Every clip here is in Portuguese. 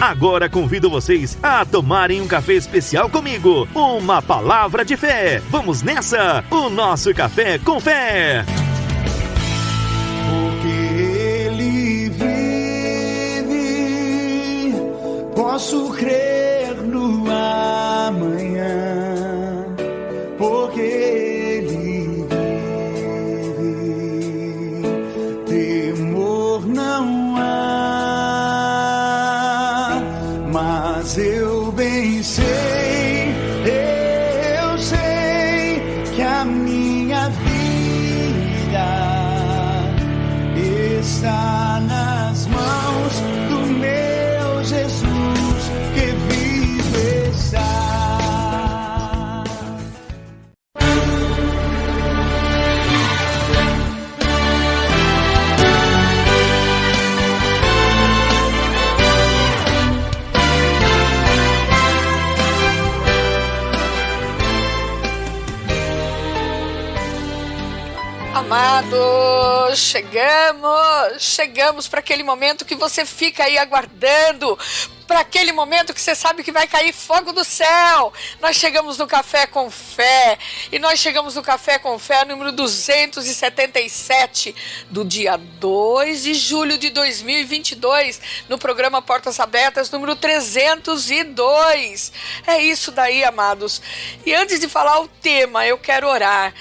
Agora convido vocês a tomarem um café especial comigo. Uma palavra de fé. Vamos nessa! O nosso Café com Fé. Porque Ele vive, posso crer no amanhã. Porque Ele vive, temor não há. Mas eu bem sei, eu sei que a minha vida está nas mãos do meu Jesus que vive está. Amados, chegamos para aquele momento que você fica aí aguardando, para aquele momento que você sabe que vai cair fogo do céu. Nós chegamos no Café com Fé, e nós chegamos no Café com Fé número 277, do dia 2 de julho de 2022, no programa Portas Abertas número 302. É isso daí, amados. E antes de falar o tema, eu quero orar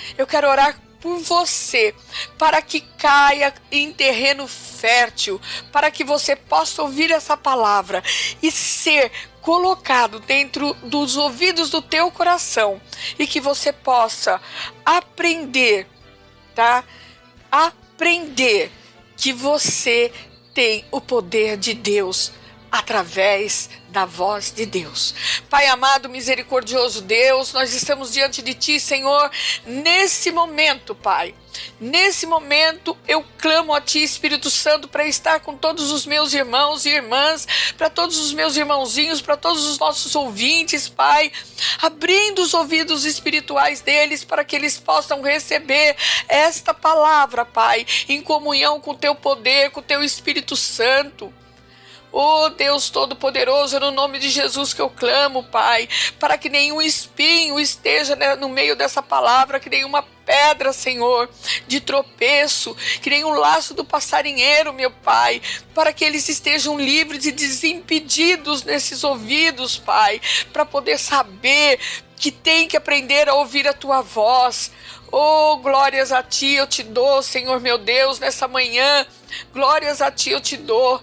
por você, para que caia em terreno fértil, para que você possa ouvir essa palavra e ser colocado dentro dos ouvidos do teu coração, e que você possa aprender, tá? Aprender que você tem o poder de Deus através da voz de Deus. Pai amado, misericordioso Deus, nós estamos diante de Ti, Senhor, nesse momento, Pai. Nesse momento eu clamo a Ti, Espírito Santo, para estar com todos os meus irmãos e irmãs, para todos os meus irmãozinhos, para todos os nossos ouvintes, Pai, abrindo os ouvidos espirituais deles para que eles possam receber esta palavra, Pai, em comunhão com o Teu poder, com o Teu Espírito Santo. Oh Deus Todo-Poderoso, é no nome de Jesus que eu clamo, Pai, para que nenhum espinho esteja no meio dessa palavra, que nenhuma pedra, Senhor, de tropeço, que nenhum laço do passarinheiro, meu Pai, para que eles estejam livres e desimpedidos nesses ouvidos, Pai, para poder saber que tem que aprender a ouvir a Tua voz. Oh, glórias a Ti eu te dou, Senhor meu Deus, nessa manhã. Glórias a Ti eu te dou.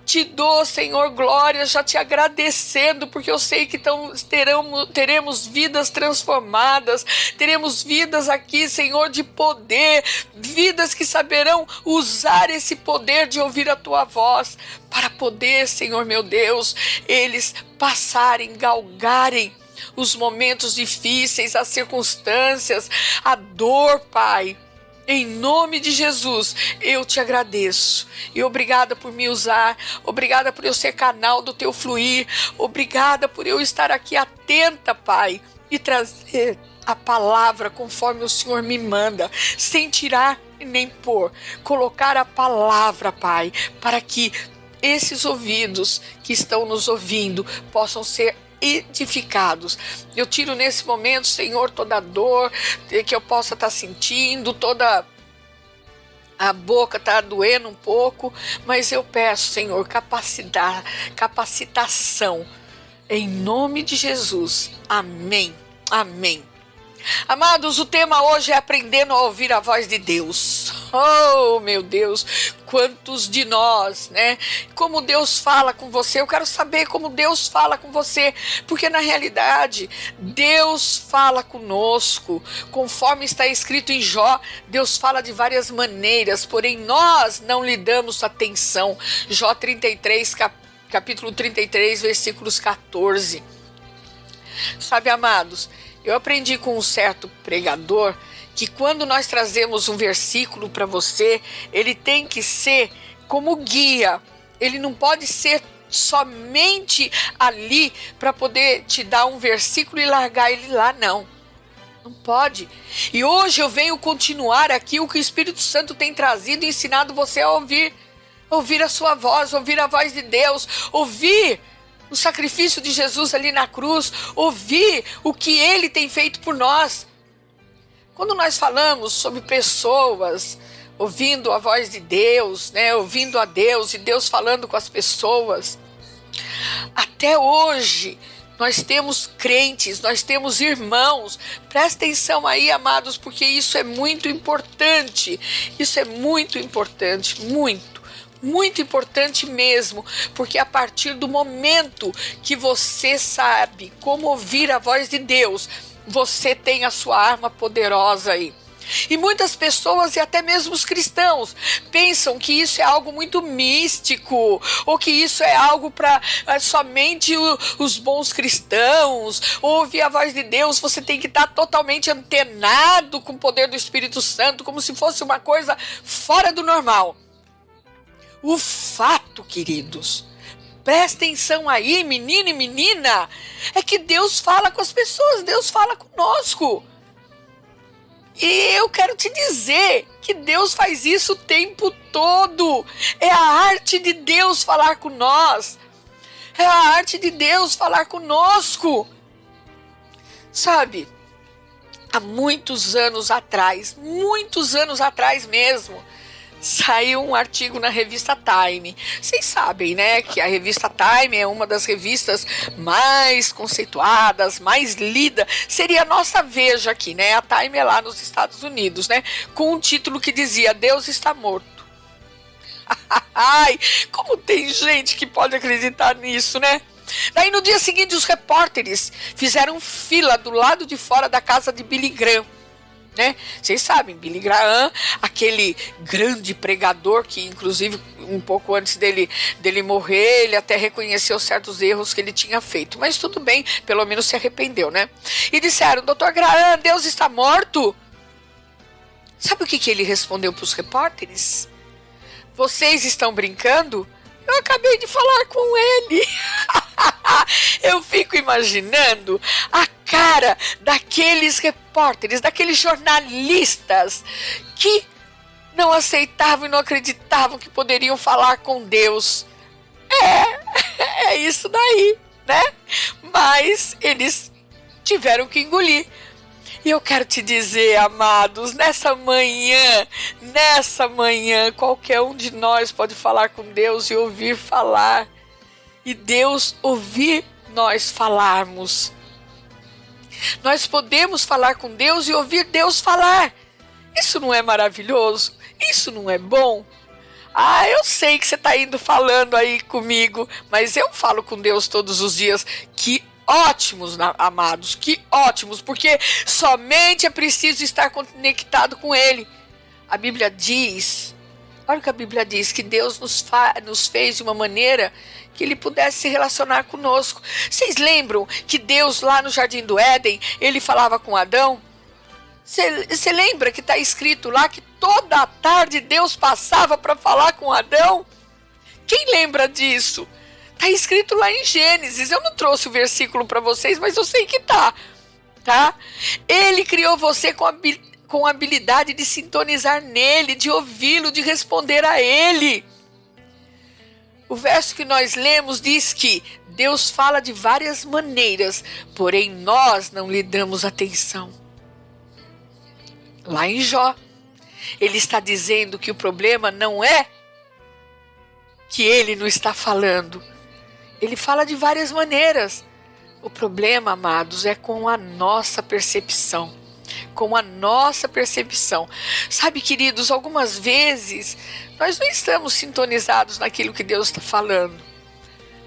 Te dou, Senhor, glórias, já te agradecendo, porque eu sei que teremos vidas transformadas, teremos vidas aqui, Senhor, de poder, vidas que saberão usar esse poder de ouvir a Tua voz, para poder, Senhor meu Deus, eles passarem, galgarem os momentos difíceis, as circunstâncias, a dor, Pai. Em nome de Jesus, eu te agradeço. E obrigada por me usar. Obrigada por eu ser canal do Teu fluir. Obrigada por eu estar aqui atenta, Pai, e trazer a palavra conforme o Senhor me manda, sem tirar nem pôr. Colocar a palavra, Pai, para que esses ouvidos que estão nos ouvindo possam ser edificados. Eu tiro nesse momento, Senhor, toda dor que eu possa estar sentindo, toda a boca está doendo um pouco, mas eu peço, Senhor, capacitação, em nome de Jesus. Amém, amém. Amados, o tema hoje é aprendendo a ouvir a voz de Deus. Oh, meu Deus, quantos de nós, né? Como Deus fala com você. Eu quero saber como Deus fala com você, porque na realidade, Deus fala conosco. Conforme está escrito em Jó, Deus fala de várias maneiras, porém nós não lhe damos atenção. Jó 33, capítulo 33, versículos 14. Sabe, amados, eu aprendi com um certo pregador que quando nós trazemos um versículo para você, ele tem que ser como guia. Ele não pode ser somente ali para poder te dar um versículo e largar ele lá, não. Não pode. E hoje eu venho continuar aqui o que o Espírito Santo tem trazido e ensinado você a ouvir. Ouvir a sua voz, ouvir a voz de Deus, ouvir no sacrifício de Jesus ali na cruz, ouvir o que Ele tem feito por nós. Quando nós falamos sobre pessoas ouvindo a voz de Deus, né, ouvindo a Deus e Deus falando com as pessoas, até hoje nós temos crentes, nós temos irmãos. Presta atenção aí, amados, porque isso é muito importante. Isso é muito importante, muito importante mesmo, porque a partir do momento que você sabe como ouvir a voz de Deus, você tem a sua arma poderosa aí. E muitas pessoas, e até mesmo os cristãos, pensam que isso é algo muito místico, ou que isso é algo para somente os bons cristãos. Ouvir a voz de Deus, você tem que estar totalmente antenado com o poder do Espírito Santo, como se fosse uma coisa fora do normal. O fato, queridos, presta atenção aí, menino e menina, é que Deus fala com as pessoas, Deus fala conosco. E eu quero te dizer que Deus faz isso o tempo todo. É a arte de Deus falar com nós. É a arte de Deus falar conosco. Sabe, há muitos anos atrás mesmo, saiu um artigo na revista Time. Vocês sabem, né, que a revista Time é uma das revistas mais conceituadas, mais lida. Seria a nossa Veja aqui, né? A Time é lá nos Estados Unidos, né? Com um título que dizia: Deus está morto. Ai, como tem gente que pode acreditar nisso, né? Daí no dia seguinte os repórteres fizeram fila do lado de fora da casa de Billy Graham. Né? Vocês sabem, Billy Graham, aquele grande pregador que inclusive um pouco antes dele morrer, ele até reconheceu certos erros que ele tinha feito, mas tudo bem, pelo menos se arrependeu, né? E disseram: Dr. Graham, Deus está morto? Sabe o que ele respondeu para os repórteres? Vocês estão brincando? Eu acabei de falar com ele. Eu fico imaginando a cara daqueles repórteres, daqueles jornalistas que não aceitavam e não acreditavam que poderiam falar com Deus. É isso daí, né? Mas eles tiveram que engolir. E eu quero te dizer, amados, nessa manhã, qualquer um de nós pode falar com Deus e ouvir falar. E Deus ouvir nós falarmos. Nós podemos falar com Deus e ouvir Deus falar. Isso não é maravilhoso? Isso não é bom? Ah, eu sei que você está indo falando aí comigo, mas eu falo com Deus todos os dias. Que ótimos, amados, que ótimos, porque somente é preciso estar conectado com Ele. A Bíblia diz, olha o que a Bíblia diz, que Deus nos fez de uma maneira que Ele pudesse se relacionar conosco. Vocês lembram que Deus lá no Jardim do Éden, Ele falava com Adão? Você lembra que está escrito lá que toda a tarde Deus passava para falar com Adão? Quem lembra disso? Está escrito lá em Gênesis. Eu não trouxe o versículo para vocês, mas eu sei que tá? Ele criou você com a habilidade de sintonizar nele, de ouvi-lo, de responder a ele. O verso que nós lemos diz que Deus fala de várias maneiras, porém nós não lhe damos atenção. Lá em Jó, ele está dizendo que o problema não é que ele não está falando. Ele fala de várias maneiras. O problema, amados, é com a nossa percepção. Com a nossa percepção. Sabe, queridos, algumas vezes nós não estamos sintonizados naquilo que Deus está falando.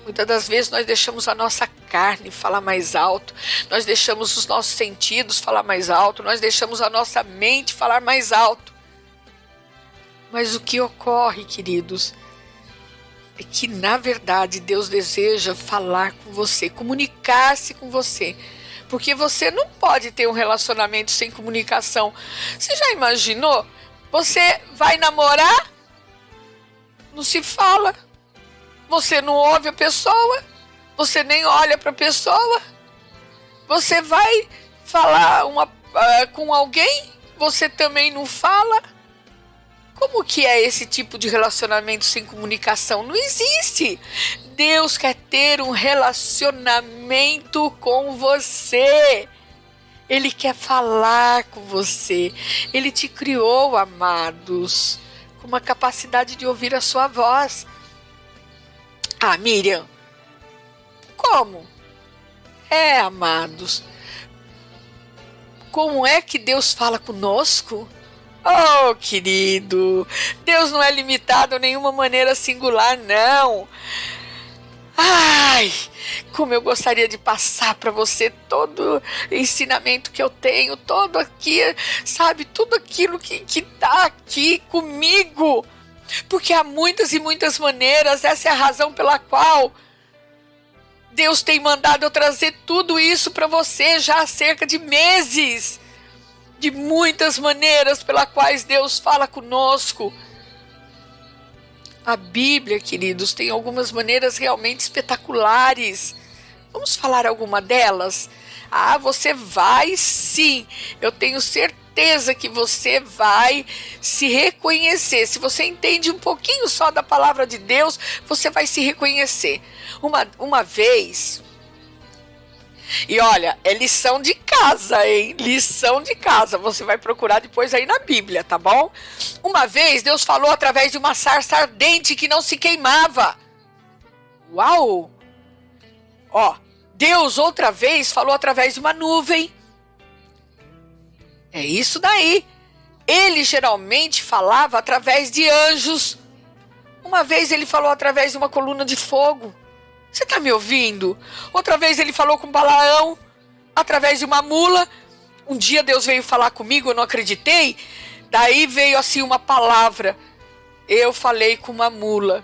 Muitas das vezes nós deixamos a nossa carne falar mais alto, nós deixamos os nossos sentidos falar mais alto, nós deixamos a nossa mente falar mais alto. Mas o que ocorre, queridos, é que na verdade Deus deseja falar com você, comunicar-se com você. Porque você não pode ter um relacionamento sem comunicação. Você já imaginou? Você vai namorar, não se fala, você não ouve a pessoa, você nem olha para a pessoa, você vai falar com alguém, você também não fala. Como que é esse tipo de relacionamento sem comunicação? Não existe. Deus quer ter um relacionamento com você. Ele quer falar com você. Ele te criou, amados, com uma capacidade de ouvir a sua voz. Ah, Miriam, como? Amados, como é que Deus fala conosco? Oh, querido, Deus não é limitado a nenhuma maneira singular, não. Ai, como eu gostaria de passar para você todo o ensinamento que eu tenho, todo aqui, sabe, tudo aquilo que está aqui comigo. Porque há muitas e muitas maneiras, essa é a razão pela qual Deus tem mandado eu trazer tudo isso para você já há cerca de meses. De muitas maneiras pelas quais Deus fala conosco. A Bíblia, queridos, tem algumas maneiras realmente espetaculares. Vamos falar alguma delas? Ah, você vai sim. Eu tenho certeza que você vai se reconhecer. Se você entende um pouquinho só da palavra de Deus, você vai se reconhecer. Uma vez... E olha, é lição de casa, hein? Lição de casa. Você vai procurar depois aí na Bíblia, tá bom? Uma vez Deus falou através de uma sarça ardente que não se queimava. Uau! Ó, Deus outra vez falou através de uma nuvem. É isso daí. Ele geralmente falava através de anjos. Uma vez ele falou através de uma coluna de fogo. Você está me ouvindo? Outra vez ele falou com Balaão, através de uma mula. Um dia Deus veio falar comigo, eu não acreditei. Daí veio assim uma palavra. Eu falei com uma mula.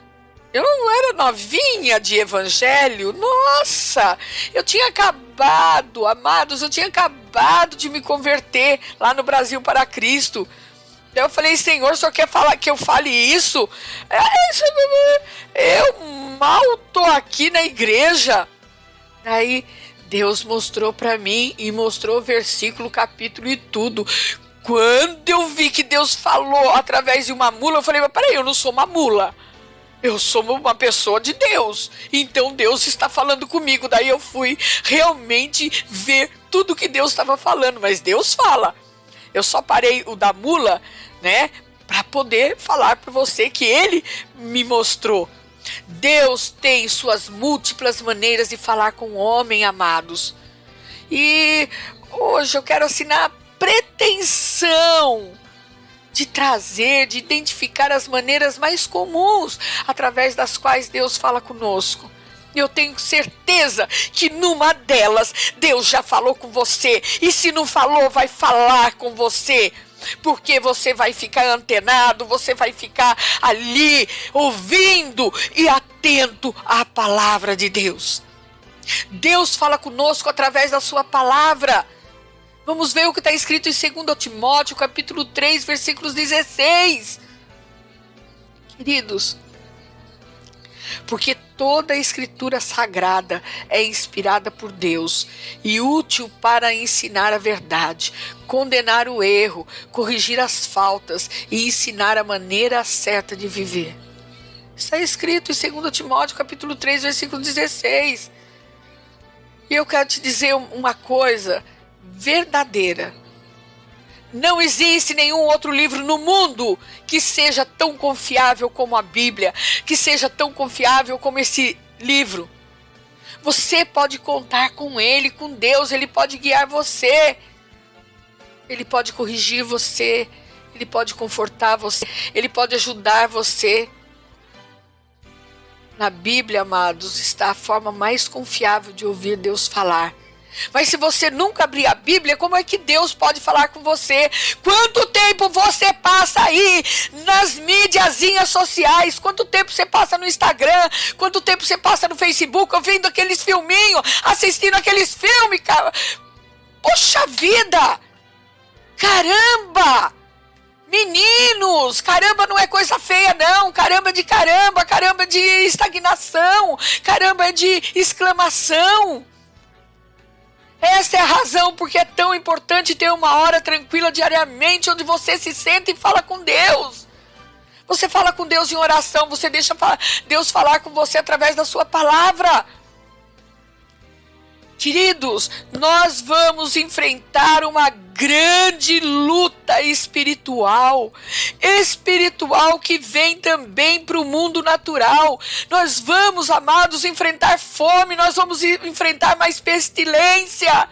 Eu não era novinha de evangelho. Nossa, eu tinha acabado, amados, eu tinha acabado de me converter lá no Brasil para Cristo. Eu falei, Senhor, o Senhor quer falar que eu fale isso? Eu mal tô aqui na igreja. Aí Deus mostrou para mim e mostrou o versículo, capítulo e tudo. Quando eu vi que Deus falou através de uma mula, eu falei, mas peraí, eu não sou uma mula. Eu sou uma pessoa de Deus. Então Deus está falando comigo. Daí eu fui realmente ver tudo que Deus estava falando. Mas Deus fala. Eu só parei o da mula, né, para poder falar para você que ele me mostrou. Deus tem suas múltiplas maneiras de falar com o homem, amados. E hoje eu quero assinar a pretensão de trazer, de identificar as maneiras mais comuns através das quais Deus fala conosco. Eu tenho certeza que numa delas Deus já falou com você. E se não falou, vai falar com você. Porque você vai ficar antenado, você vai ficar ali ouvindo e atento à palavra de Deus. Deus fala conosco através da sua palavra. Vamos ver o que está escrito em 2 Timóteo, capítulo 3, versículos 16. Queridos, porque toda a escritura sagrada é inspirada por Deus e útil para ensinar a verdade, condenar o erro, corrigir as faltas e ensinar a maneira certa de viver. Está escrito em 2 Timóteo, capítulo 3, versículo 16. E eu quero te dizer uma coisa verdadeira. Não existe nenhum outro livro no mundo que seja tão confiável como a Bíblia, que seja tão confiável como esse livro. Você pode contar com ele, com Deus, ele pode guiar você, ele pode corrigir você, ele pode confortar você, ele pode ajudar você. Na Bíblia, amados, está a forma mais confiável de ouvir Deus falar. Mas se você nunca abrir a Bíblia, como é que Deus pode falar com você? Quanto tempo você passa aí nas mídiazinhas sociais? Quanto tempo você passa no Instagram? Quanto tempo você passa no Facebook, ouvindo aqueles filminhos, assistindo aqueles filmes, cara? Poxa vida! Caramba! Meninos, caramba não é coisa feia não, caramba é de estagnação, caramba é de exclamação. Essa é a razão porque é tão importante ter uma hora tranquila diariamente onde você se senta e fala com Deus. Você fala com Deus em oração, você deixa Deus falar com você através da sua palavra. Queridos, nós vamos enfrentar uma grande luta espiritual que vem também para o mundo natural. Nós vamos, amados, enfrentar fome, nós vamos enfrentar mais pestilência.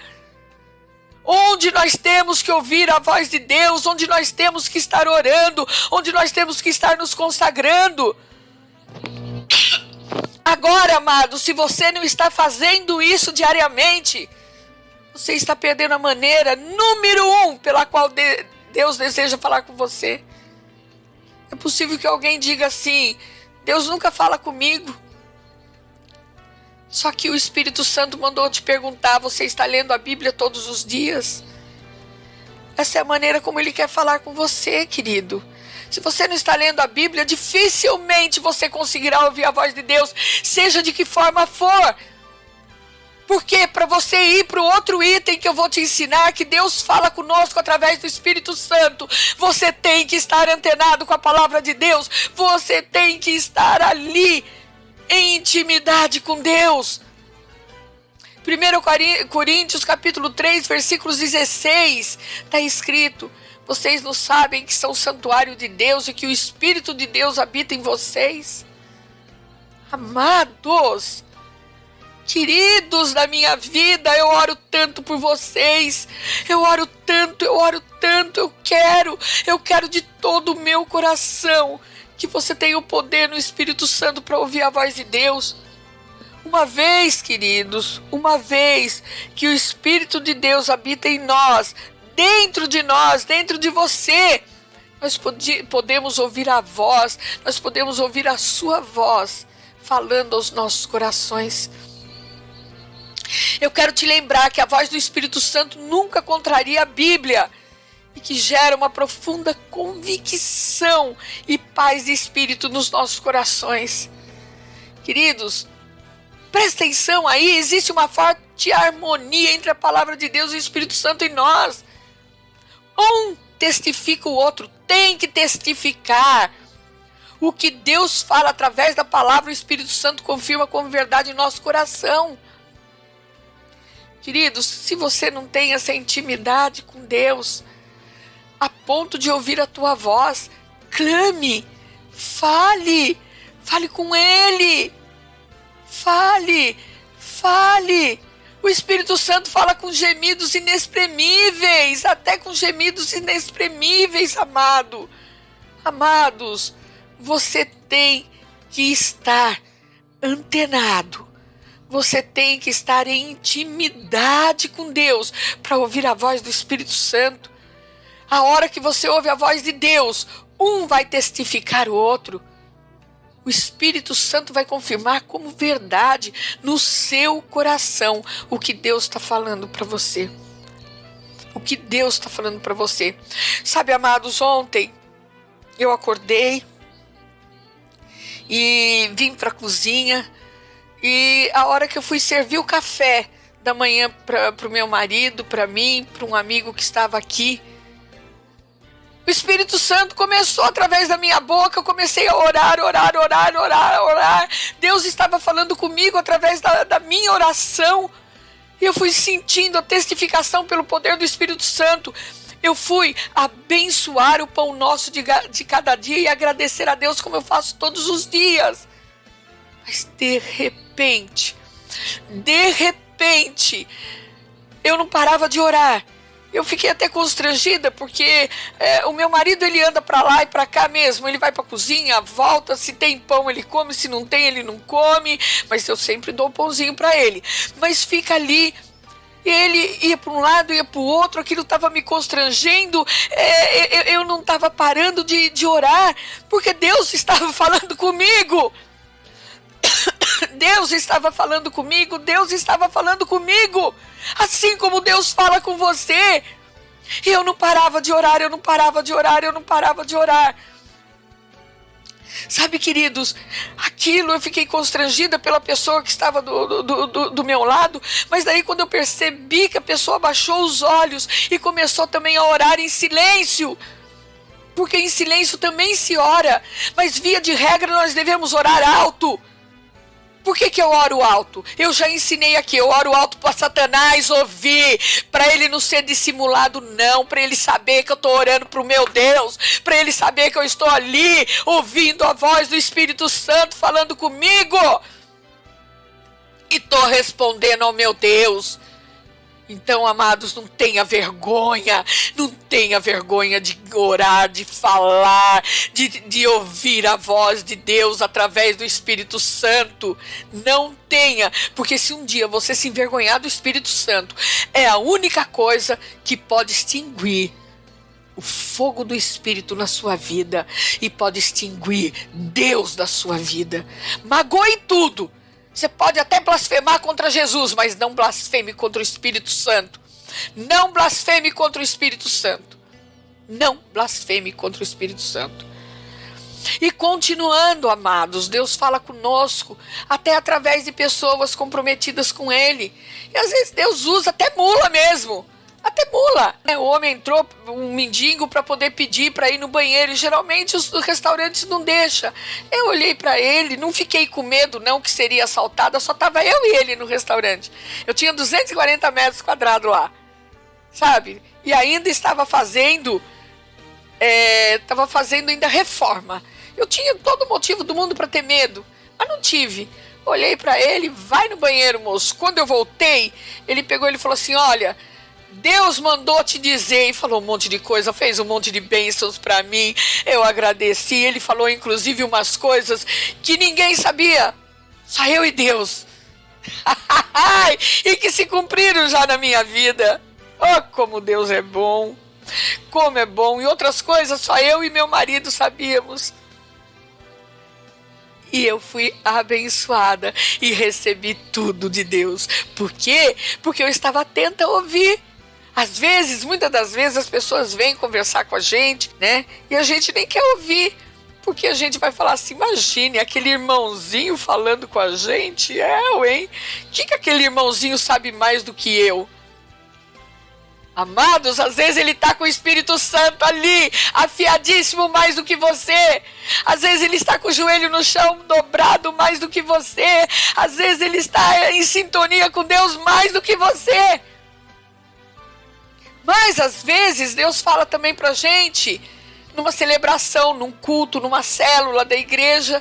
Onde nós temos que ouvir a voz de Deus, onde nós temos que estar orando, onde nós temos que estar nos consagrando. Agora, amado, se você não está fazendo isso diariamente, você está perdendo a maneira número 1 pela qual Deus deseja falar com você. É possível que alguém diga assim: Deus nunca fala comigo. Só que o Espírito Santo mandou te perguntar: você está lendo a Bíblia todos os dias? Essa é a maneira como Ele quer falar com você, querido. Se você não está lendo a Bíblia, dificilmente você conseguirá ouvir a voz de Deus, seja de que forma for. Porque para você ir para o outro item que eu vou te ensinar, que Deus fala conosco através do Espírito Santo, você tem que estar antenado com a palavra de Deus, você tem que estar ali em intimidade com Deus. 1 Coríntios capítulo 3, versículos 16, está escrito: vocês não sabem que são o santuário de Deus e que o Espírito de Deus habita em vocês? Amados, queridos da minha vida, eu oro tanto por vocês, eu oro tanto, eu quero de todo o meu coração que você tenha o poder no Espírito Santo para ouvir a voz de Deus. Uma vez, queridos, uma vez que o Espírito de Deus habita em nós, dentro de você, nós podemos ouvir a voz, nós podemos ouvir a sua voz falando aos nossos corações. Eu quero te lembrar que a voz do Espírito Santo nunca contraria a Bíblia e que gera uma profunda convicção e paz de espírito nos nossos corações. Queridos, presta atenção aí, existe uma forte harmonia entre a palavra de Deus e o Espírito Santo em nós. Um testifica o outro, tem que testificar. O que Deus fala através da palavra, o Espírito Santo confirma como verdade em nosso coração. Queridos, se você não tem essa intimidade com Deus, a ponto de ouvir a tua voz, clame, fale com Ele, fale. O Espírito Santo fala com gemidos inexprimíveis, até com gemidos inexprimíveis, amados, você tem que estar antenado, você tem que estar em intimidade com Deus para ouvir a voz do Espírito Santo. A hora que você ouve a voz de Deus, um vai testificar o outro. O Espírito Santo vai confirmar como verdade no seu coração o que Deus está falando para você. O que Deus está falando para você. Sabe, amados, ontem eu acordei e vim para a cozinha, e a hora que eu fui servir o café da manhã para o meu marido, para mim, para um amigo que estava aqui, o Espírito Santo começou através da minha boca, eu comecei a orar. Deus estava falando comigo através da minha oração. E eu fui sentindo a testificação pelo poder do Espírito Santo. Eu fui abençoar o pão nosso de cada dia e agradecer a Deus como eu faço todos os dias. Mas de repente, eu não parava de orar. Eu fiquei até constrangida, porque o meu marido, ele anda para lá e para cá mesmo. Ele vai para a cozinha, volta, se tem pão ele come, se não tem ele não come. Mas eu sempre dou um pãozinho para ele. Mas fica ali, ele ia para um lado, ia para o outro, aquilo estava me constrangendo. Eu não estava parando de orar, porque Deus estava falando comigo. Deus estava falando comigo, assim como Deus fala com você. E eu não parava de orar. Sabe, queridos, aquilo eu fiquei constrangida pela pessoa que estava do meu lado, mas daí quando eu percebi que a pessoa baixou os olhos e começou também a orar em silêncio, Porque em silêncio também se ora, mas via de regra nós devemos orar alto. Por que eu oro alto? Eu já ensinei aqui, eu oro alto para Satanás ouvir, para ele não ser dissimulado não, para ele saber que eu estou orando para o meu Deus, para ele saber que eu estou ali, ouvindo a voz do Espírito Santo falando comigo, e estou respondendo ao meu Deus. Então, amados, não tenha vergonha de orar, de falar, de ouvir a voz de Deus através do Espírito Santo. Não tenha, porque se um dia você se envergonhar do Espírito Santo, é a única coisa que pode extinguir o fogo do Espírito na sua vida e pode extinguir Deus da sua vida. Magoe tudo. Você pode até blasfemar contra Jesus, mas não blasfeme contra o Espírito Santo. Não blasfeme contra o Espírito Santo. Não blasfeme contra o Espírito Santo. E continuando, amados, Deus fala conosco até através de pessoas comprometidas com Ele. E às vezes Deus usa até mula mesmo. Até mula. O homem entrou, um mendigo, para poder pedir para ir no banheiro. E geralmente os restaurantes não deixam. Eu olhei para ele, não fiquei com medo não que seria assaltada. Só estava eu e ele no restaurante. Eu tinha 240 metros quadrados lá. Sabe? E ainda estava fazendo ainda reforma. Eu tinha todo o motivo do mundo para ter medo. Mas não tive. Olhei para ele, vai no banheiro, moço. Quando eu voltei, ele pegou e falou assim, olha... Deus mandou te dizer, e falou um monte de coisa, fez um monte de bênçãos para mim, eu agradeci, ele falou inclusive umas coisas que ninguém sabia, só eu e Deus, e que se cumpriram já na minha vida. Oh, como Deus é bom, como é bom, e outras coisas só eu e meu marido sabíamos. E eu fui abençoada e recebi tudo de Deus. Por quê? Porque eu estava atenta a ouvir. Às vezes, muitas das vezes, as pessoas vêm conversar com a gente, né? E a gente nem quer ouvir. Porque a gente vai falar assim, imagine, aquele irmãozinho falando com a gente. Hein? O que aquele irmãozinho sabe mais do que eu? Amados, às vezes ele está com o Espírito Santo ali, afiadíssimo mais do que você. Às vezes ele está com o joelho no chão, dobrado mais do que você. Às vezes ele está em sintonia com Deus mais do que você. Mas às vezes Deus fala também pra gente, numa celebração, num culto, numa célula da igreja.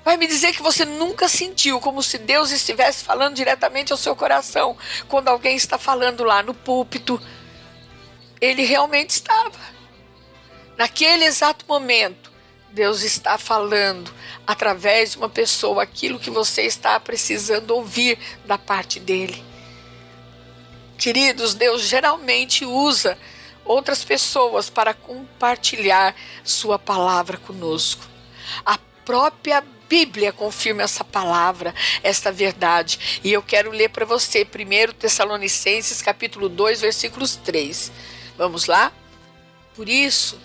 Vai me dizer que você nunca sentiu como se Deus estivesse falando diretamente ao seu coração. Quando alguém está falando lá no púlpito, Ele realmente estava. Naquele exato momento, Deus está falando através de uma pessoa aquilo que você está precisando ouvir da parte dEle. Queridos, Deus geralmente usa outras pessoas para compartilhar sua palavra conosco. A própria Bíblia confirma essa palavra, essa verdade. E eu quero ler para você 1 Tessalonicenses capítulo 2, versículos 3. Vamos lá? Por isso,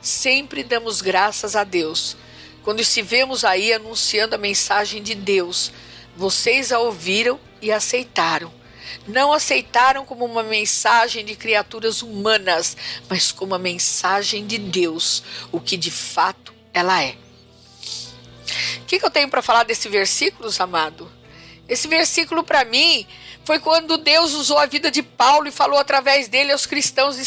sempre damos graças a Deus. Quando estivemos aí anunciando a mensagem de Deus, vocês a ouviram e aceitaram. Não aceitaram como uma mensagem de criaturas humanas, mas como a mensagem de Deus, o que de fato ela é. O que eu tenho para falar desse versículo, amado? Esse versículo para mim foi quando Deus usou a vida de Paulo e falou através dele aos cristãos de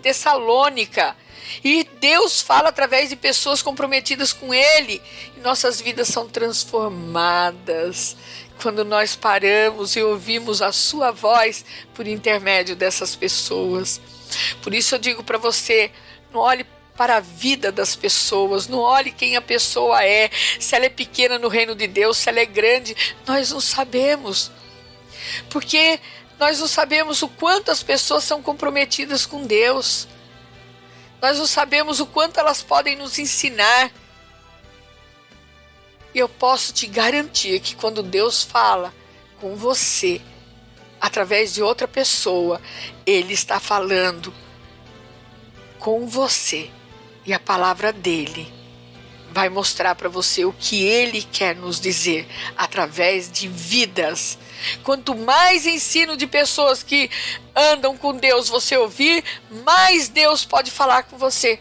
Tessalônica. E Deus fala através de pessoas comprometidas com Ele. E nossas vidas são transformadas quando nós paramos e ouvimos a sua voz por intermédio dessas pessoas. Por isso eu digo para você, não olhe para a vida das pessoas, não olhe quem a pessoa é, se ela é pequena no reino de Deus, se ela é grande, nós não sabemos. Porque nós não sabemos o quanto as pessoas são comprometidas com Deus. Nós não sabemos o quanto elas podem nos ensinar. E eu posso te garantir que quando Deus fala com você, através de outra pessoa, Ele está falando com você. E a palavra dele vai mostrar para você o que Ele quer nos dizer através de vidas. Quanto mais ensino de pessoas que andam com Deus você ouvir, mais Deus pode falar com você.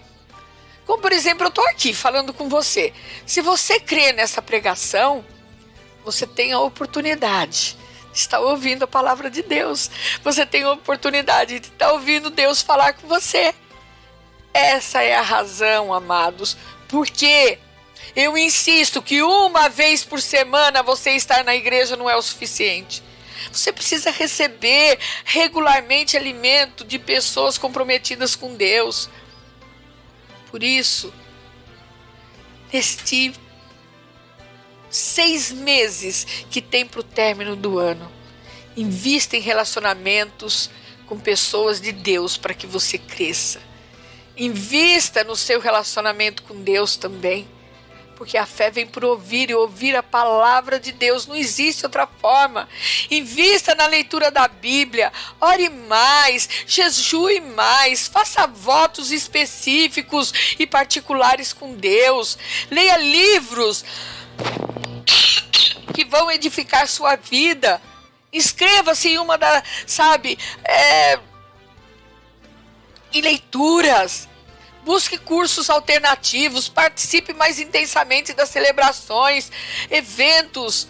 Como, por exemplo, eu estou aqui falando com você. Se você crê nessa pregação, você tem a oportunidade de estar ouvindo a palavra de Deus. Você tem a oportunidade de estar ouvindo Deus falar com você. Essa é a razão, amados. Porque eu insisto que uma vez por semana você estar na igreja não é o suficiente. Você precisa receber regularmente alimento de pessoas comprometidas com Deus. Por isso, neste 6 meses que tem para o término do ano, invista em relacionamentos com pessoas de Deus para que você cresça. Invista no seu relacionamento com Deus também, porque a fé vem por ouvir e ouvir a palavra de Deus, não existe outra forma. Invista na leitura da Bíblia, ore mais, jejue mais, faça votos específicos e particulares com Deus, leia livros que vão edificar sua vida, inscreva-se em uma em leituras, busque cursos alternativos, participe mais intensamente das celebrações, eventos,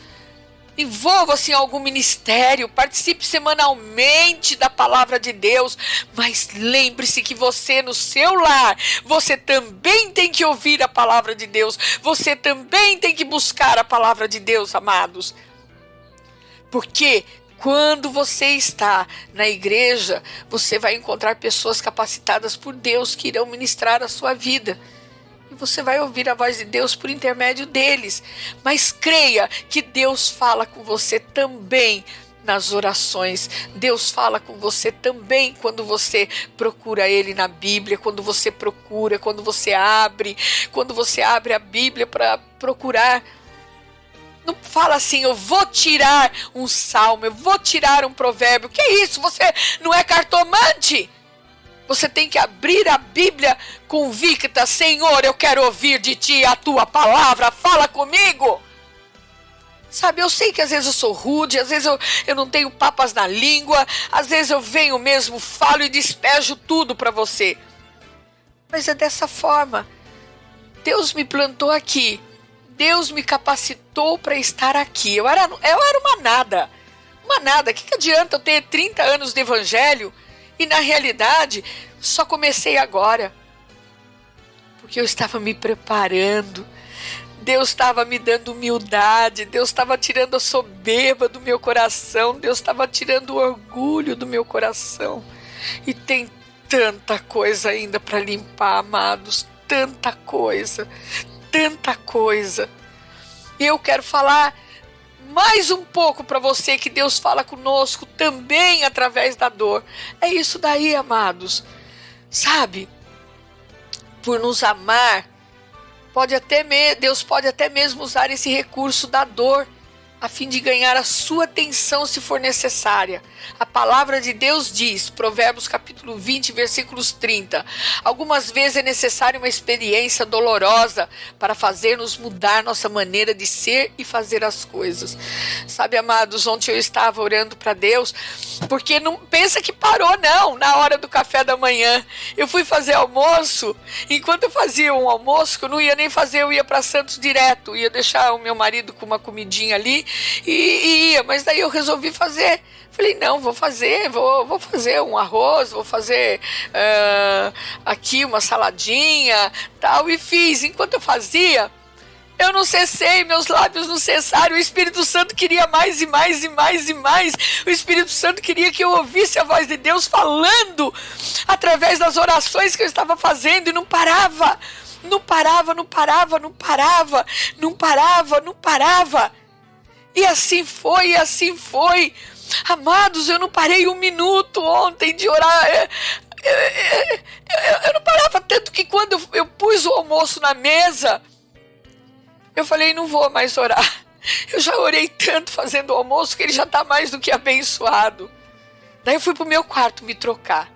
envolva-se em algum ministério, participe semanalmente da palavra de Deus, mas lembre-se que você no seu lar, você também tem que ouvir a palavra de Deus, você também tem que buscar a palavra de Deus, amados, porque quando você está na igreja, você vai encontrar pessoas capacitadas por Deus que irão ministrar a sua vida. E você vai ouvir a voz de Deus por intermédio deles. Mas creia que Deus fala com você também nas orações. Deus fala com você também quando você procura Ele na Bíblia, quando você abre a Bíblia para procurar. Não fala assim, eu vou tirar um salmo, eu vou tirar um provérbio. Que isso? Você não é cartomante? Você tem que abrir a Bíblia convicta. Senhor, eu quero ouvir de Ti a Tua palavra. Fala comigo. Sabe, eu sei que às vezes eu sou rude, às vezes eu não tenho papas na língua, às vezes eu venho mesmo, falo e despejo tudo para você. Mas é dessa forma. Deus me plantou aqui. Deus me capacitou para estar aqui. Eu era uma nada. Uma nada. O que adianta eu ter 30 anos de evangelho e, na realidade, só comecei agora? Porque eu estava me preparando. Deus estava me dando humildade. Deus estava tirando a soberba do meu coração. Deus estava tirando o orgulho do meu coração. E tem tanta coisa ainda para limpar, amados. Tanta coisa. Tanta coisa. E eu quero falar mais um pouco para você que Deus fala conosco também através da dor. É isso daí, amados. Sabe? Por nos amar, Deus pode até mesmo usar esse recurso da dor a fim de ganhar a sua atenção se for necessária. A palavra de Deus diz, Provérbios capítulo 20, versículos 30, algumas vezes é necessária uma experiência dolorosa para fazer-nos mudar nossa maneira de ser e fazer as coisas. Sabe, amados, ontem eu estava orando para Deus, porque não pensa que parou não, na hora do café da manhã. Eu fui fazer almoço, enquanto eu fazia um almoço, que eu não ia nem fazer, eu ia para Santos direto, ia deixar o meu marido com uma comidinha ali, e ia, mas daí eu resolvi fazer. Falei, não, vou fazer um arroz, vou fazer aqui uma saladinha, tal, e fiz. Enquanto eu fazia, eu não cessei, meus lábios não cessaram, o Espírito Santo queria mais e mais e mais e mais, o Espírito Santo queria que eu ouvisse a voz de Deus falando através das orações que eu estava fazendo, e não parava, não parava, não parava, não parava, não parava, não parava. E assim foi, e assim foi. Amados, eu não parei um minuto ontem de orar. Eu não parava, tanto que quando eu pus o almoço na mesa, eu falei, não vou mais orar. Eu já orei tanto fazendo o almoço que ele já está mais do que abençoado. Daí eu fui para o meu quarto me trocar.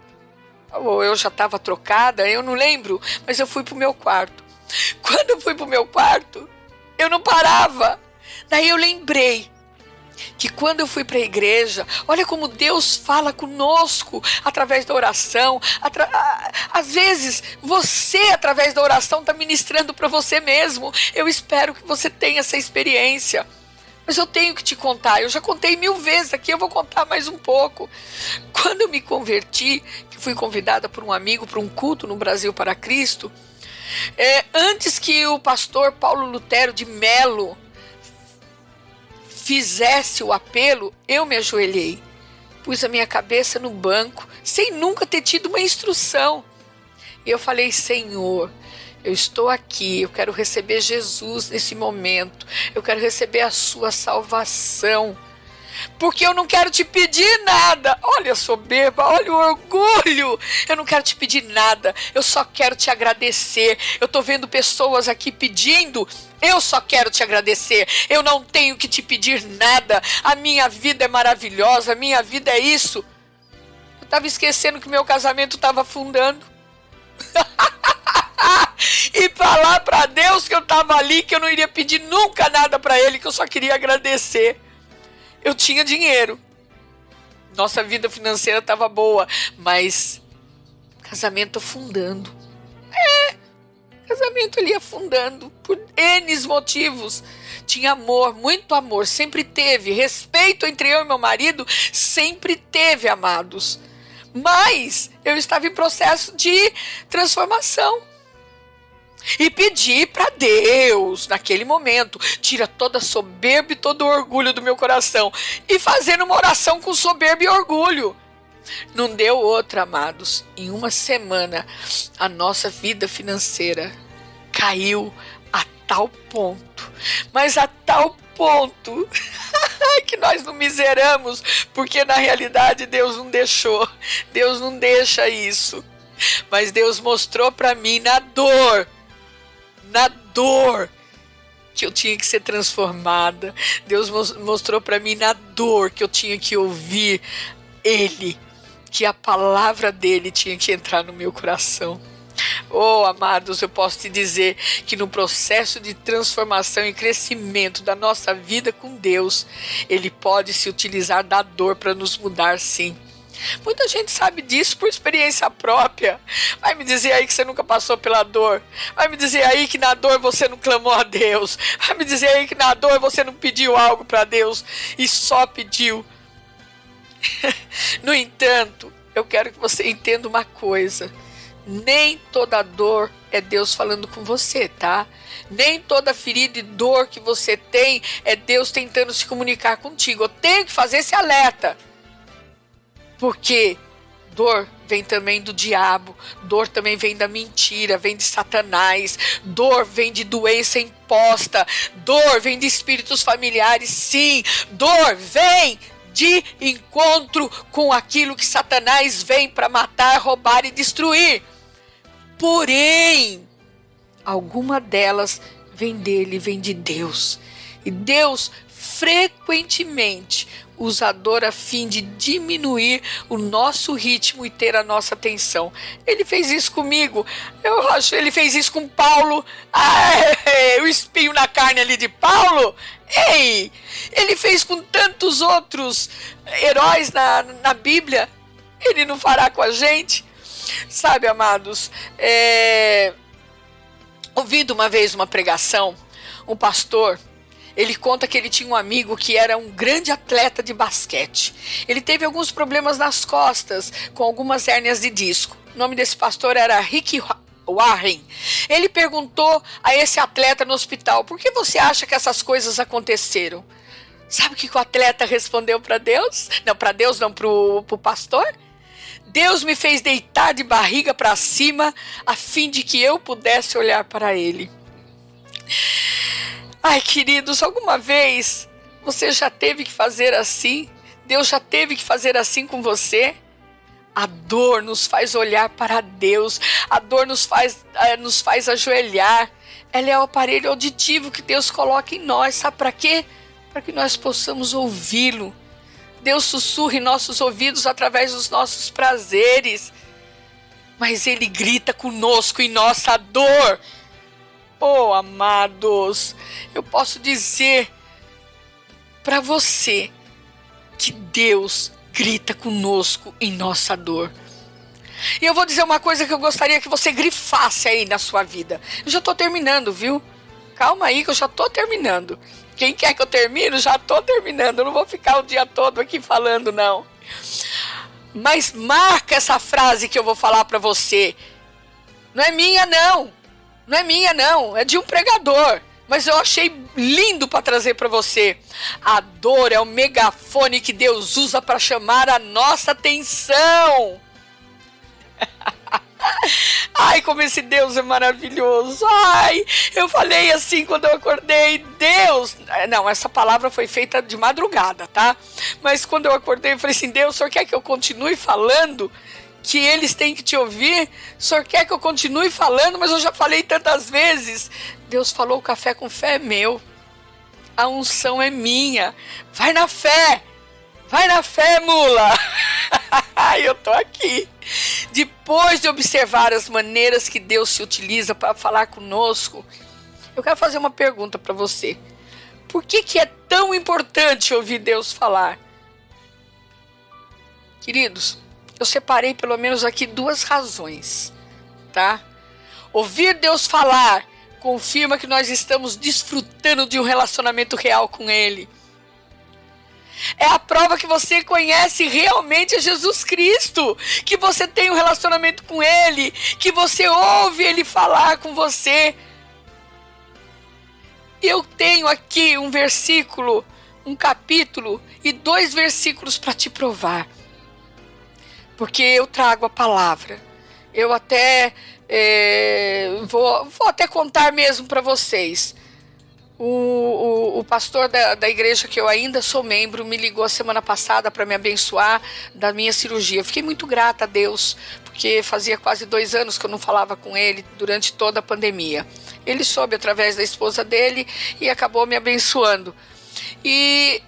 Ou eu já estava trocada, eu não lembro, mas eu fui para o meu quarto. Quando eu fui para o meu quarto, eu não parava. Daí eu lembrei que quando eu fui para a igreja, olha como Deus fala conosco através da oração. Às vezes, você, através da oração, está ministrando para você mesmo. Eu espero que você tenha essa experiência. Mas eu tenho que te contar, eu já contei 1000 vezes aqui, eu vou contar mais um pouco. Quando eu me converti, que fui convidada por um amigo para um culto no Brasil para Cristo, antes que o pastor Paulo Lutero de Melo fizesse o apelo, eu me ajoelhei, pus a minha cabeça no banco, sem nunca ter tido uma instrução. E eu falei: Senhor, eu estou aqui, eu quero receber Jesus nesse momento, eu quero receber a sua salvação, porque eu não quero te pedir nada. Olha a soberba, olha o orgulho. Eu não quero te pedir nada, eu só quero te agradecer. Eu estou vendo pessoas aqui pedindo, eu só quero te agradecer. Eu não tenho que te pedir nada, a minha vida é maravilhosa, a minha vida é isso. Eu estava esquecendo que meu casamento estava afundando. E falar para Deus que eu estava ali, que eu não iria pedir nunca nada para Ele, que eu só queria agradecer. Eu tinha dinheiro, nossa vida financeira estava boa, mas casamento afundando. Casamento ali afundando por N motivos. Tinha amor, muito amor, sempre teve. Respeito entre eu e meu marido sempre teve, amados. Mas eu estava em processo de transformação. E pedi para Deus, naquele momento, tira toda a soberba e todo o orgulho do meu coração. E fazendo uma oração com soberba e orgulho. Não deu outra, amados. Em uma semana, a nossa vida financeira caiu a tal ponto. Mas a tal ponto que nós não miseramos, porque na realidade Deus não deixou. Deus não deixa isso. Mas Deus mostrou para mim na dor, que eu tinha que ser transformada. Deus mostrou para mim na dor que eu tinha que ouvir Ele, que a palavra dele tinha que entrar no meu coração. Oh, amados, eu posso te dizer que no processo de transformação e crescimento da nossa vida com Deus, Ele pode se utilizar da dor para nos mudar, sim. Muita gente sabe disso por experiência própria. Vai me dizer aí que você nunca passou pela dor. Vai me dizer aí que na dor você não clamou a Deus. Vai me dizer aí que na dor você não pediu algo para Deus e só pediu. No entanto, eu quero que você entenda uma coisa. Nem toda dor é Deus falando com você, tá? Nem toda ferida e dor que você tem é Deus tentando se comunicar contigo. Eu tenho que fazer esse alerta. Porque dor vem também do diabo, dor também vem da mentira, vem de Satanás, dor vem de doença imposta, dor vem de espíritos familiares, sim, dor vem de encontro com aquilo que Satanás vem para matar, roubar e destruir. Porém, alguma delas vem dele, vem de Deus. E Deus frequentemente usa a dor a fim de diminuir o nosso ritmo e ter a nossa atenção. Ele fez isso comigo, eu acho, ele fez isso com Paulo. O espinho na carne ali de Paulo. Ei, ele fez com tantos outros heróis na Bíblia. Ele não fará com a gente? Sabe, amados, ouvindo uma vez uma pregação, um pastor, ele conta que ele tinha um amigo que era um grande atleta de basquete. Ele teve alguns problemas nas costas, com algumas hérnias de disco. O nome desse pastor era Rick Warren. Ele perguntou a esse atleta no hospital: por que você acha que essas coisas aconteceram? Sabe o que o atleta respondeu para Deus? Não, para Deus não, pro pastor. Deus me fez deitar de barriga para cima a fim de que eu pudesse olhar para ele. Ai, queridos, alguma vez você já teve que fazer assim? Deus já teve que fazer assim com você? A dor nos faz olhar para Deus. A dor nos faz ajoelhar. Ela é o aparelho auditivo que Deus coloca em nós. Sabe para quê? Para que nós possamos ouvi-lo. Deus sussurra em nossos ouvidos através dos nossos prazeres. Mas Ele grita conosco em nossa dor. Oh, amados, eu posso dizer para você que Deus grita conosco em nossa dor. E eu vou dizer uma coisa que eu gostaria que você grifasse aí na sua vida. Eu já estou terminando, viu? Calma aí que eu já estou terminando. Quem quer que eu termine, já estou terminando. Eu não vou ficar o dia todo aqui falando, não. Mas marca essa frase que eu vou falar para você. Não é minha, não. Não é minha, não. É de um pregador. Mas eu achei lindo para trazer para você. A dor é o megafone que Deus usa para chamar a nossa atenção. Ai, como esse Deus é maravilhoso. Ai, eu falei assim quando eu acordei. Deus, não, essa palavra foi feita de madrugada, tá? Mas quando eu acordei, eu falei assim: Deus, o senhor quer que eu continue falando? Que eles têm que te ouvir? O senhor quer que eu continue falando? Mas eu já falei tantas vezes. Deus falou: o café com fé é meu. A unção é minha. Vai na fé. Vai na fé, mula. Eu tô aqui. Depois de observar as maneiras que Deus se utiliza para falar conosco, eu quero fazer uma pergunta para você. Por que é tão importante ouvir Deus falar? Queridos, eu separei pelo menos aqui 2 razões, tá? Ouvir Deus falar confirma que nós estamos desfrutando de um relacionamento real com Ele. É a prova que você conhece realmente a Jesus Cristo, que você tem um relacionamento com Ele, que você ouve Ele falar com você. Eu tenho aqui um versículo, um capítulo e 2 versículos para te provar. Porque eu trago a palavra. Eu até vou até contar mesmo para vocês. O pastor da igreja que eu ainda sou membro me ligou a semana passada para me abençoar da minha cirurgia. Eu fiquei muito grata a Deus, porque fazia quase 2 anos que eu não falava com ele durante toda a pandemia. Ele soube através da esposa dele e acabou me abençoando. E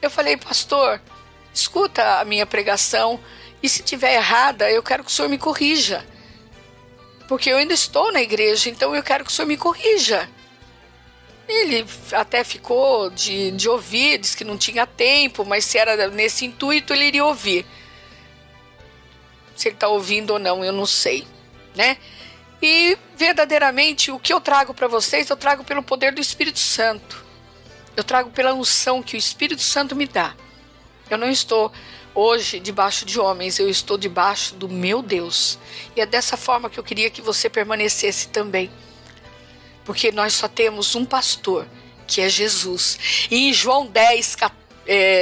eu falei: pastor, escuta a minha pregação e se tiver errada, eu quero que o senhor me corrija. Porque eu ainda estou na igreja, então eu quero que o senhor me corrija. Ele até ficou de ouvir, disse que não tinha tempo, mas se era nesse intuito, ele iria ouvir. Se ele está ouvindo ou não, eu não sei, né? E verdadeiramente, o que eu trago para vocês, eu trago pelo poder do Espírito Santo. Eu trago pela unção que o Espírito Santo me dá. Eu não estou hoje debaixo de homens, eu estou debaixo do meu Deus. E é dessa forma que eu queria que você permanecesse também. Porque nós só temos um pastor, que é Jesus. E em João 10,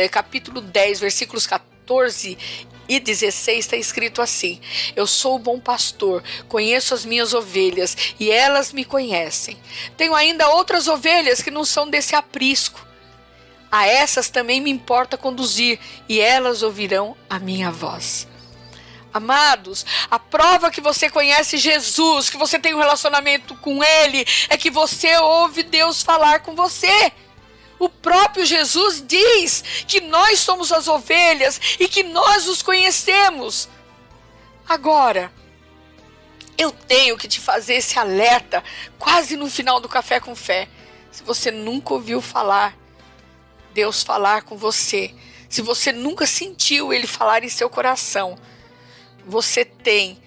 capítulo 10, versículos 14 e 16, está escrito assim: eu sou o bom pastor, conheço as minhas ovelhas e elas me conhecem. Tenho ainda outras ovelhas que não são desse aprisco. A essas também me importa conduzir e elas ouvirão a minha voz. Amados, a prova que você conhece Jesus, que você tem um relacionamento com Ele, é que você ouve Deus falar com você. O próprio Jesus diz que nós somos as ovelhas e que nós os conhecemos. Agora, eu tenho que te fazer esse alerta quase no final do Café com Fé. Se você nunca ouviu Deus falar com você, se você nunca sentiu Ele falar em seu coração, você tem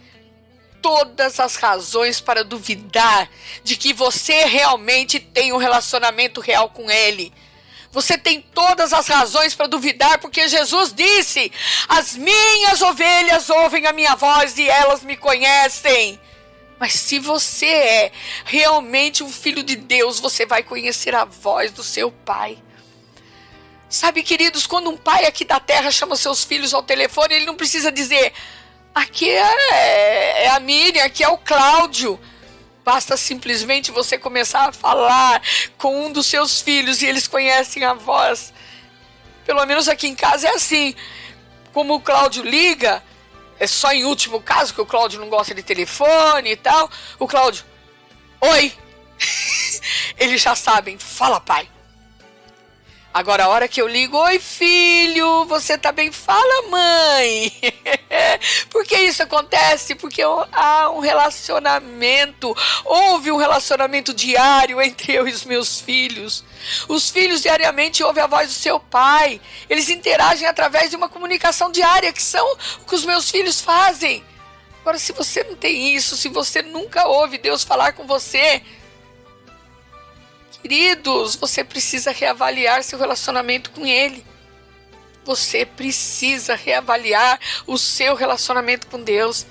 todas as razões para duvidar de que você realmente tem um relacionamento real com Ele. Você tem todas as razões para duvidar, porque Jesus disse: as minhas ovelhas ouvem a minha voz e elas me conhecem. Mas se você é realmente um filho de Deus, você vai conhecer a voz do seu Pai. Sabe, queridos, quando um pai aqui da terra chama seus filhos ao telefone, ele não precisa dizer: aqui é a Miriam, aqui é o Cláudio. Basta simplesmente você começar a falar com um dos seus filhos e eles conhecem a voz. Pelo menos aqui em casa é assim. Como o Cláudio liga, é só em último caso que o Cláudio não gosta de telefone e tal. O Cláudio: oi. Eles já sabem: fala, pai. Agora, a hora que eu ligo, oi filho, você tá bem? Fala, mãe. Por que isso acontece? Porque há um relacionamento, houve um relacionamento diário entre eu e os meus filhos. Os filhos diariamente ouvem a voz do seu pai. Eles interagem através de uma comunicação diária, que são o que os meus filhos fazem. Agora, se você não tem isso, se você nunca ouve Deus falar com você, queridos, você precisa reavaliar seu relacionamento com Ele. Você precisa reavaliar o seu relacionamento com Deus.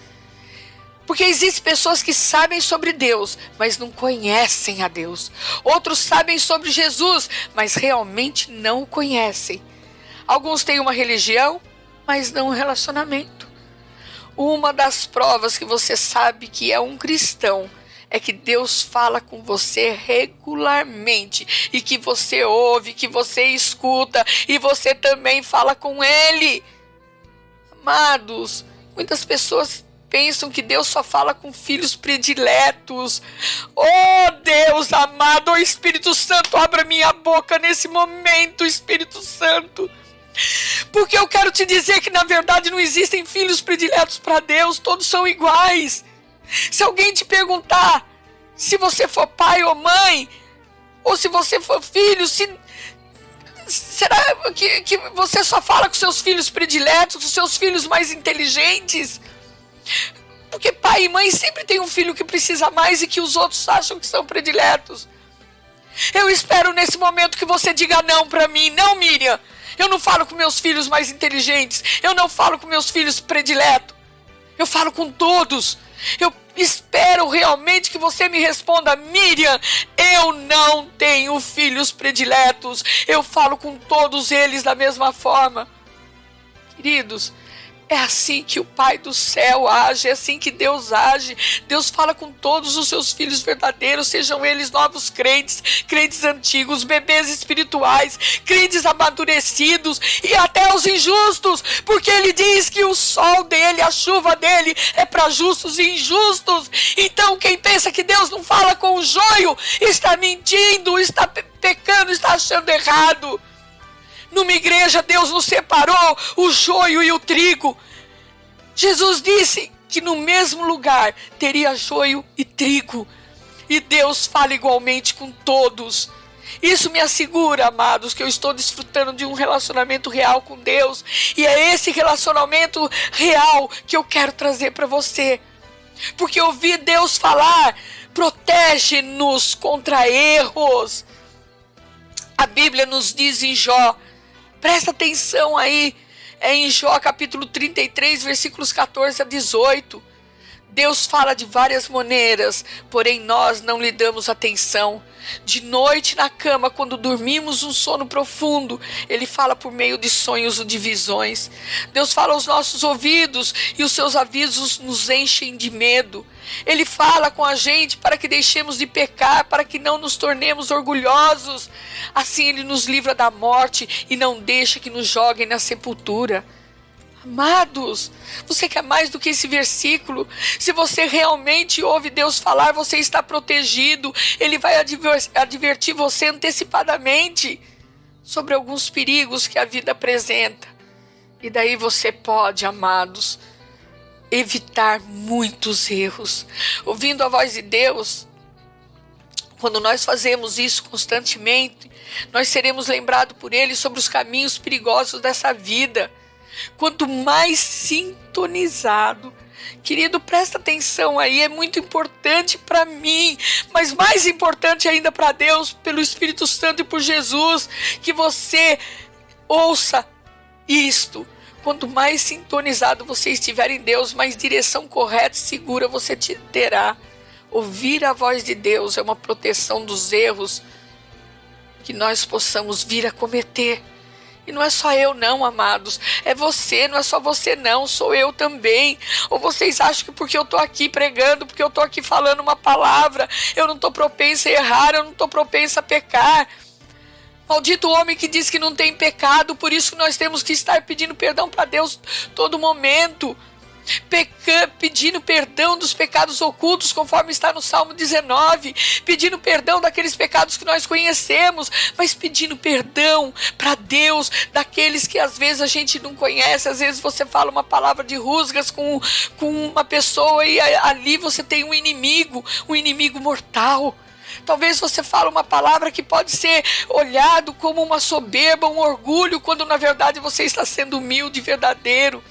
Porque existem pessoas que sabem sobre Deus, mas não conhecem a Deus. Outros sabem sobre Jesus, mas realmente não o conhecem. Alguns têm uma religião, mas não um relacionamento. Uma das provas que você sabe que é um cristão é que Deus fala com você regularmente e que você ouve, que você escuta e você também fala com Ele. Amados, muitas pessoas pensam que Deus só fala com filhos prediletos. Oh Deus amado, oh Espírito Santo, abra minha boca nesse momento, Espírito Santo. Porque eu quero te dizer que na verdade não existem filhos prediletos para Deus, todos são iguais. Se alguém te perguntar se você for pai ou mãe, ou se você for filho, será que você só fala com seus filhos prediletos, com seus filhos mais inteligentes? Porque pai e mãe sempre tem um filho que precisa mais e que os outros acham que são prediletos. Eu espero nesse momento que você diga não para mim. Não, Miriam, eu não falo com meus filhos mais inteligentes, eu não falo com meus filhos prediletos, eu falo com todos. Eu espero realmente que você me responda: Miriam, eu não tenho filhos prediletos, eu falo com todos eles da mesma forma. Queridos, é assim que o Pai do céu age, é assim que Deus age. Deus fala com todos os seus filhos verdadeiros, sejam eles novos crentes, crentes antigos, bebês espirituais, crentes amadurecidos e até os injustos, porque Ele diz que o sol dele, a chuva dele é para justos e injustos. Então quem pensa que Deus não fala com o joio está mentindo, está pecando, está achando errado. Numa igreja, Deus nos separou o joio e o trigo. Jesus disse que no mesmo lugar teria joio e trigo. E Deus fala igualmente com todos. Isso me assegura, amados, que eu estou desfrutando de um relacionamento real com Deus. E é esse relacionamento real que eu quero trazer para você. Porque ouvir Deus falar protege-nos contra erros. A Bíblia nos diz em Jó, presta atenção aí, é em Jó capítulo 33, versículos 14 a 18. Deus fala de várias maneiras, porém nós não lhe damos atenção. De noite na cama, quando dormimos um sono profundo, Ele fala por meio de sonhos ou de visões. Deus fala aos nossos ouvidos e os seus avisos nos enchem de medo. Ele fala com a gente para que deixemos de pecar, para que não nos tornemos orgulhosos. Assim Ele nos livra da morte e não deixa que nos joguem na sepultura. Amados, você quer mais do que esse versículo? Se você realmente ouve Deus falar, você está protegido. Ele vai advertir você antecipadamente sobre alguns perigos que a vida apresenta. E daí você pode, amados, evitar muitos erros. Ouvindo a voz de Deus, quando nós fazemos isso constantemente, nós seremos lembrados por Ele sobre os caminhos perigosos dessa vida. Quanto mais sintonizado, querido, presta atenção aí, é muito importante para mim, mas mais importante ainda para Deus, pelo Espírito Santo e por Jesus, que você ouça isto. Quanto mais sintonizado você estiver em Deus, mais direção correta e segura você terá. Ouvir a voz de Deus é uma proteção dos erros que nós possamos vir a cometer. E não é só eu não, amados, é você, não é só você não, sou eu também. Ou vocês acham que porque eu estou aqui pregando, porque eu estou aqui falando uma palavra, eu não estou propensa a errar, eu não estou propensa a pecar? Maldito o homem que diz que não tem pecado, por isso que nós temos que estar pedindo perdão para Deus todo momento. pedindo perdão dos pecados ocultos, conforme está no Salmo 19, pedindo perdão daqueles pecados que nós conhecemos, mas pedindo perdão para Deus daqueles que às vezes a gente não conhece. Às vezes você fala uma palavra de rusgas com uma pessoa e ali você tem um inimigo mortal. Talvez você fale uma palavra que pode ser olhado como uma soberba, um orgulho, quando na verdade você está sendo humilde e verdadeiro.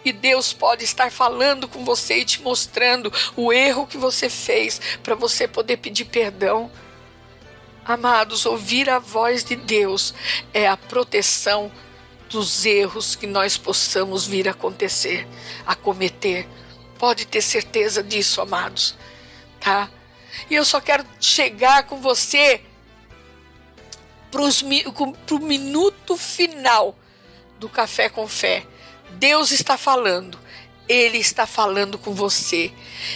E Deus pode estar falando com você e te mostrando o erro que você fez para você poder pedir perdão. Amados, ouvir a voz de Deus é a proteção dos erros que nós possamos vir a cometer. Pode ter certeza disso, amados. Tá? E eu só quero chegar com você pro minuto final do Café com Fé. Deus está falando, Ele está falando com você.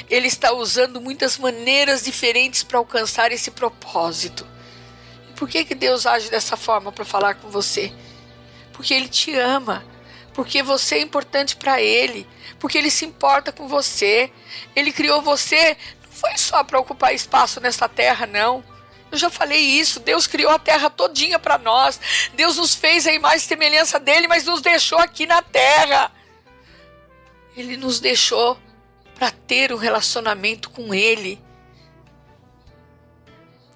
Ele está usando muitas maneiras diferentes para alcançar esse propósito. E por que Deus age dessa forma para falar com você? Porque Ele te ama, porque você é importante para Ele, porque Ele se importa com você. Ele criou você, não foi só para ocupar espaço nessa terra, não. Eu já falei isso, Deus criou a terra todinha para nós. Deus nos fez a imagem e semelhança dele, mas nos deixou aqui na terra. Ele nos deixou para ter um relacionamento com Ele.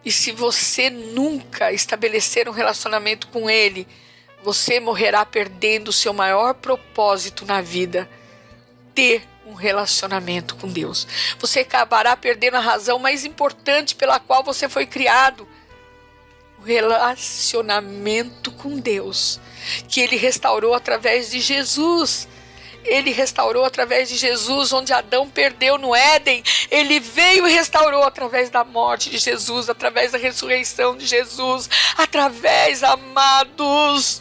E se você nunca estabelecer um relacionamento com Ele, você morrerá perdendo o seu maior propósito na vida: ter um relacionamento com Deus. Você acabará perdendo a razão mais importante pela qual você foi criado: o relacionamento com Deus, que Ele restaurou através de Jesus. Ele restaurou através de Jesus, onde Adão perdeu no Éden. Ele veio e restaurou através da morte de Jesus, através da ressurreição de Jesus, através, amados,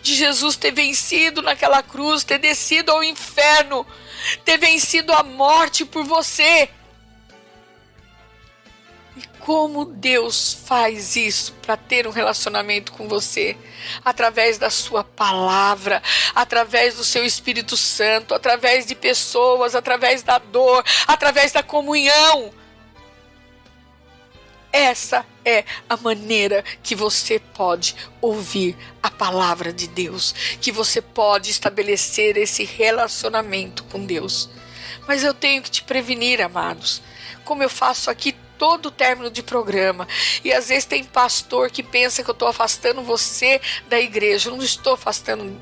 de Jesus ter vencido naquela cruz, ter descido ao inferno, ter vencido a morte por você. E como Deus faz isso para ter um relacionamento com você? Através da sua palavra, através do seu Espírito Santo, através de pessoas, através da dor, através da comunhão. Essa é a maneira que você pode ouvir a palavra de Deus, que você pode estabelecer esse relacionamento com Deus. Mas eu tenho que te prevenir, amados, como eu faço aqui todo término de programa. E às vezes tem pastor que pensa que eu estou afastando você da igreja. Eu não estou afastando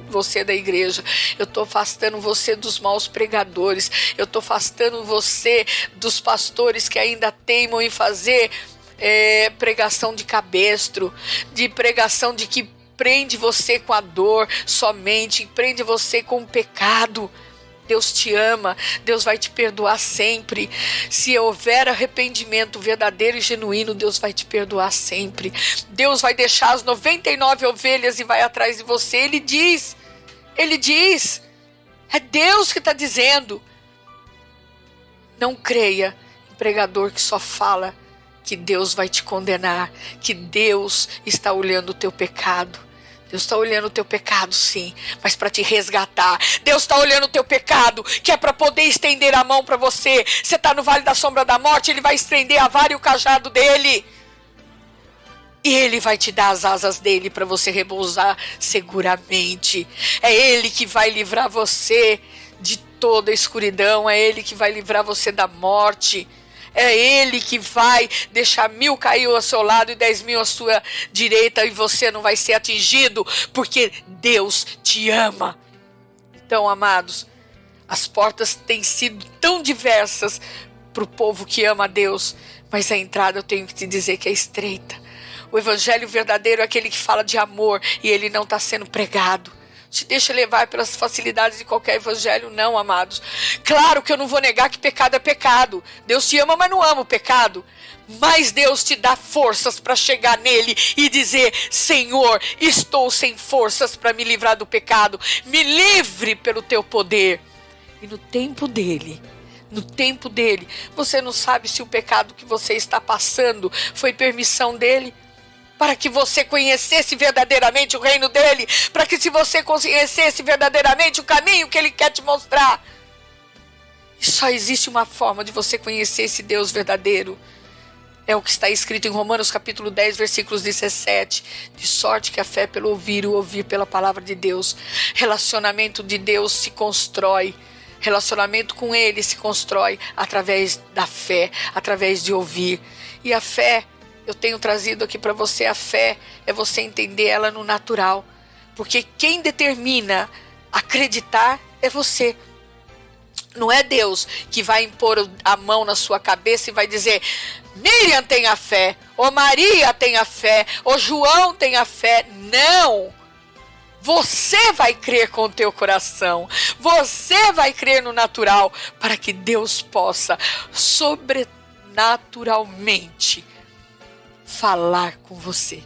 você da igreja. Eu estou afastando você dos maus pregadores. Eu estou afastando você dos pastores que ainda teimam em fazer pregação de cabestro, de pregação de que prende você com a dor somente, prende você com o pecado. Deus te ama, Deus vai te perdoar sempre. Se houver arrependimento verdadeiro e genuíno, Deus vai te perdoar sempre. Deus vai deixar as 99 ovelhas e vai atrás de você. Ele diz, é Deus que está dizendo. Não creia em pregador que só fala que Deus vai te condenar, que Deus está olhando o teu pecado. Deus está olhando o teu pecado, sim, mas para te resgatar. Deus está olhando o teu pecado, que é para poder estender a mão para você. Você está no vale da sombra da morte, Ele vai estender a vara e o cajado dEle. E Ele vai te dar as asas dEle para você repousar seguramente. É Ele que vai livrar você de toda a escuridão. É Ele que vai livrar você da morte. É Ele que vai deixar 1000 cair ao seu lado e 10.000 à sua direita, e você não vai ser atingido, porque Deus te ama. Então, amados, as portas têm sido tão diversas para o povo que ama a Deus, mas a entrada eu tenho que te dizer que é estreita. O evangelho verdadeiro é aquele que fala de amor e ele não está sendo pregado. Se deixa levar pelas facilidades de qualquer evangelho, não, amados. Claro que eu não vou negar que pecado é pecado. Deus te ama, mas não ama o pecado. Mas Deus te dá forças para chegar nele e dizer: Senhor, estou sem forças para me livrar do pecado. Me livre pelo teu poder. E no tempo dele, você não sabe se o pecado que você está passando foi permissão dele. para que você conhecesse verdadeiramente o reino dele, para que se você conhecesse verdadeiramente o caminho que ele quer te mostrar. E só existe uma forma de você conhecer esse Deus verdadeiro. É o que está escrito em Romanos capítulo 10, versículos 17. De sorte que a fé é pelo ouvir, o ouvir pela palavra de Deus. Relacionamento de Deus se constrói. Relacionamento com ele se constrói através da fé, através de ouvir. E a fé, eu tenho trazido aqui para você, a fé é você entender ela no natural. Porque quem determina acreditar é você. Não é Deus que vai impor a mão na sua cabeça e vai dizer: Miriam tenha fé, ou Maria tenha fé, ou João tenha fé. Não! Você vai crer com o teu coração. Você vai crer no natural para que Deus possa sobrenaturalmente falar com você.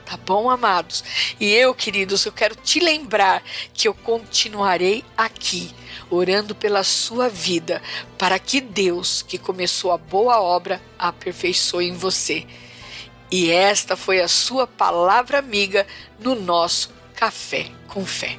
Tá bom, amados? E eu, queridos, eu quero te lembrar que eu continuarei aqui, orando pela sua vida, para que Deus, que começou a boa obra, a aperfeiçoe em você. E esta foi a sua palavra amiga no nosso Café com Fé.